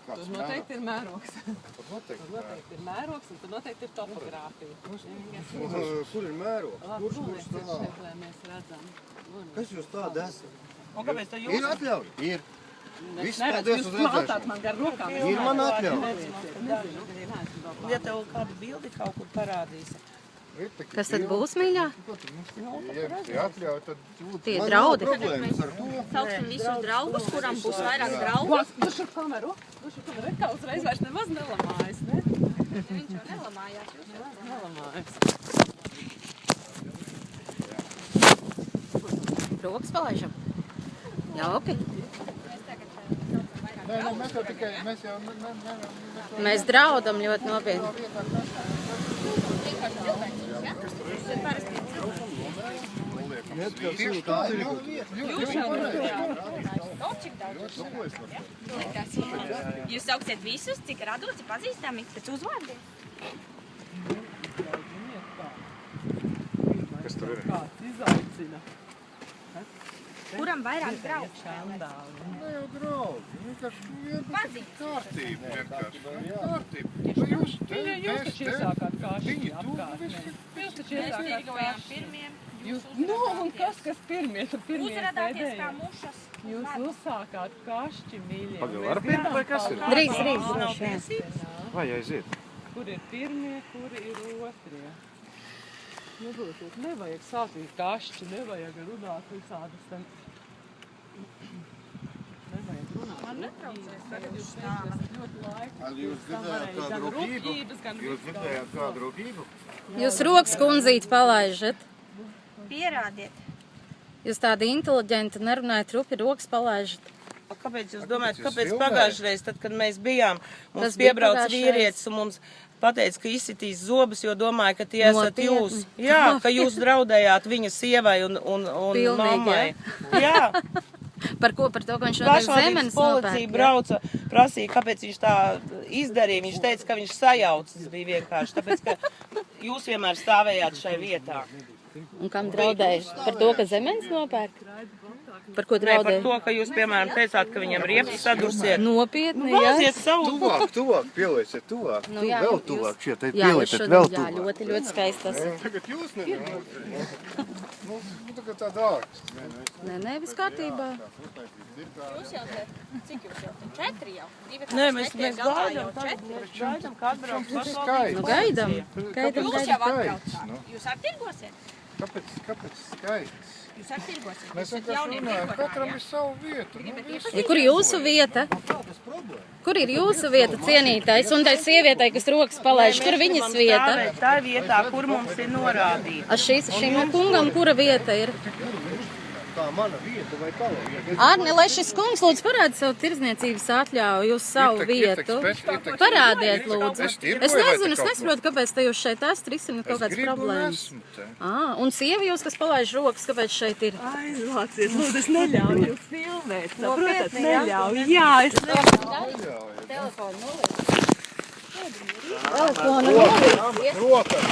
Tur noteikti ir mērogs. Tur noteikti ir mērogs, un tur noteikti ir topogrāfija. Kur ir mērogs? Kurš šeit, lai mēs redzam? Kas jūs tādi esat? Un kāpēc tā jūs? Ir atļauja? Ir. Viss Neredz, paldies jūs uz redzēšanu. plātāt man gar rokām. Ir man atļauja. Ja tev kādu bildi kaut kur parādīsi. Kas tad būs, mīļā? Ja atļauja, tad Tie draudi. problēmas ar to. Sauksim visus draugus, kuram būs vairāk draugu. Dušu kameru, ir kā uzreiz vairs nemaz nelamājas, ne? Viņš jau nelamājās. Nelamājas. Rokas palaižam. Jauki. Mēs jau tikai, Mēs draudam ļoti nopietni. Jūs sauksiet visus, cik radoci pazīstami pēc uzvārdiem? Kas tur ir? Kāds izaicina? Kuram vairāk draugu? Šandāli. Ne jau draugi, vienkārši Pazīt. kārtība vienkārši. Kārtība. Jūs Jūs taču iesākāt kašķi Viņi apkārt. Jūs taču Mēs iesākāt tirgojām kašķi. pirmiem. Nu, un kas pirmie? Pirmie Uzradāties kā pēdējie. mušas. Jūs uzsākāt kašķi, mīļie. Pagaid, var pirkt vai kas ir? Drīz, droši vien. Vai aiziet? Kur ir pirmie, kuri ir otrie? Nu, nevajag sātīt kašķi, nevajag runāt visādas tam. Nevajag runāt. Man netraucēs, Tagad jūs teicat ļoti laiku. Jūs dzirdējāt kādu rūpību? Jūs dzirdējāt kādu rūpību? Jūs rokas kundzīt palaižat. Pierādiet. Jūs tādi inteliģenti nerunājat rupi, rokas palaižat. Kāpēc jūs domājat, kāpēc pagājušreiz, tad, kad mēs bijām, mums Tas bija piebrauca pagājušreiz. vīrietis un mums pateica, ka izsitīs zobus, jo domāja, ka tie esat Nopietni? jūs. Jā, ka jūs draudējāt viņa sievai un Pilnīgi, mammai. Jā, Par ko? Par to, ka viņš notiek pašvaldības zemenes policija nopērk. brauca, prasīja, kāpēc viņš tā izdarīja. Viņš teica, ka viņš sajaucas bija vienkārši, tāpēc, ka jūs vienmēr stāvējāt šai vietā. Un kam draudēja? Par to, ka zemenes nopērk? Par ko Nē, par draudēja? to, ka jūs, piemēram, teicāt, ka viņam riepas sadursiet. Nopietni, jā? Bāziet savu. Tuvāk, pielieciet tuvāk. Nu, jā, Vēl jūs- tuvāk šeit, Jā, jūs pielieciet šodien, vēl jā, tuvāk. ļoti skaistas. Tagad jūs nedomājat. Nu, tagad tā dārgs. Nē, viss kārtībā. Jūs jau te, cik jūs jau te? 4 jau? Nē, mēs gaidām, ka atbrauc Nu, pašvaldības. gaidam. Jūs Gaidam. jau atbraucāt. Nu. Jūs arī tirgosiet? Kāpēc skaits? Jūs arī tirgosiet? Mēs Jūs esat vienkārši jaunie runājam, katram tirgotāji, ir savu vietu. Nu, Ja, kur ir jūsu vieta? Kur ir jūsu vieta, cienītais? Un tai sievietei, kas rokas palaiž, kur viņas vieta? Tā vietā, kur mums ir norādīta. Šim kungam kura vieta ir? tā mana vieta vai tava vieta? Ārni, lai šis kungs lūdzu parāda savu tirdzniecības atļauju uz savu vietu. Parādiet, lūdzu. Es nezinu, es nesaprotu, kāpēc te jūs šeit esat risināt kaut kādas problēmas. Un sieva jūs, kas palaiž rokas, kāpēc šeit ir? Aizvāciet, lūdzu, es neļauju jūs filmēt. Saprotat, neļauju. Jā, es neļauju. Telefonu noliec. Telefonu noliec. Rokas!